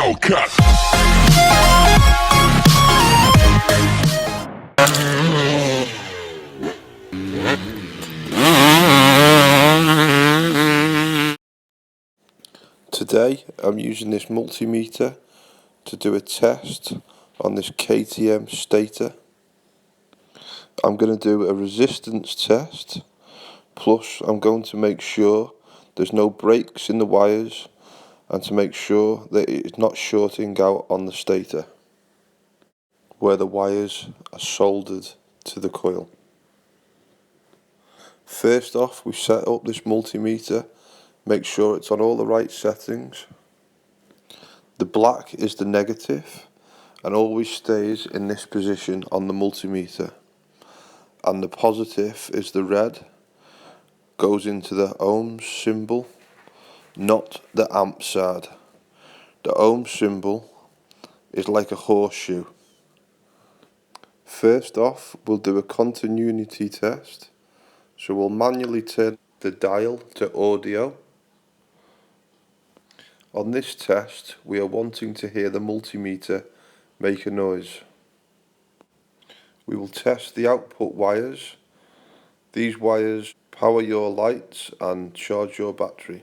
Hellcat. Today I'm using this multimeter to do a test on this KTM Stator. I'm going to do a resistance test, plus I'm going to make sure there's no breaks in the wires and to make sure that it's not shorting out on the stator where the wires are soldered to the coil. First off, we set up this multimeter, make sure it's on all the right settings. The black is the negative and always stays in this position on the multimeter, and the positive is the red, goes into the ohms symbol, not the amp side. The ohm symbol is like a horseshoe. First off, we'll do a continuity test, so we'll manually turn the dial to audio. On this test, we are wanting to hear the multimeter make a noise. We will test the output wires. These wires power your lights and charge your battery.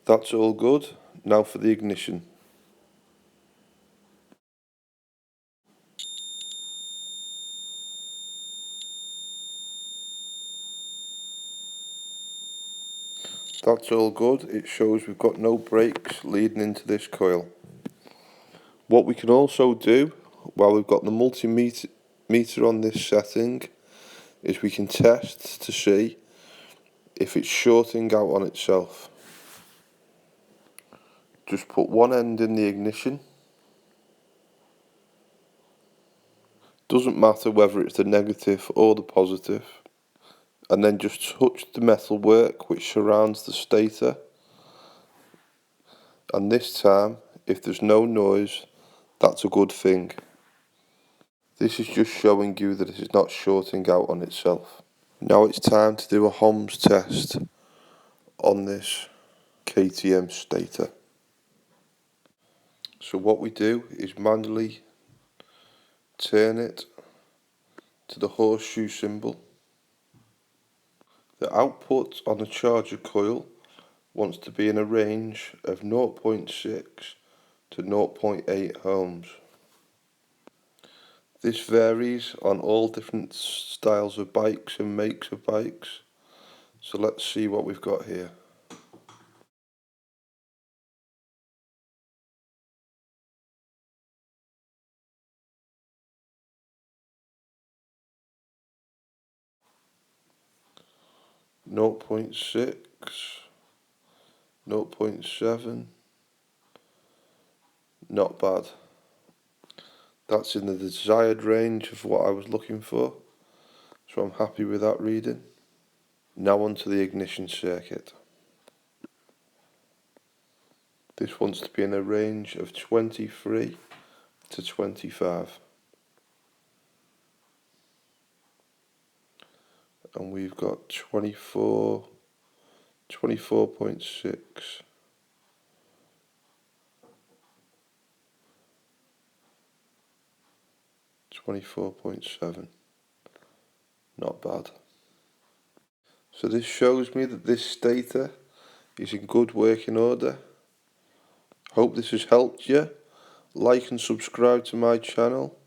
That's all good. Now for the ignition. That's all good. It shows we've got no breaks leading into this coil. What we can also do while we've got the multimeter on this setting is we can test to see if it's shorting out on itself. Just put one end in the ignition. Doesn't matter whether it's the negative or the positive. And then just touch the metalwork which surrounds the stator. And this time, if there's no noise, that's a good thing. This is just showing you that it is not shorting out on itself. Now it's time to do a ohms test on this KTM Stator. So what we do is manually turn it to the horseshoe symbol. The output on the charger coil wants to be in a range of 0.6 to 0.8 ohms. This varies on all different styles of bikes and makes of bikes. So let's see what we've got here. Zero 0.6, 0.7, not bad. That's in the desired range of what I was looking for, so I'm happy with that reading. Now onto the ignition circuit. This wants to be in a range of 23 to 25. And we've got 24, 24.6. 24.7. Not bad. So this shows me that this stator is in good working order. Hope this has helped you. Like and subscribe to my channel.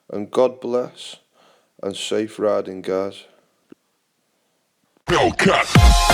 And God bless and safe riding, guys. Hellcat.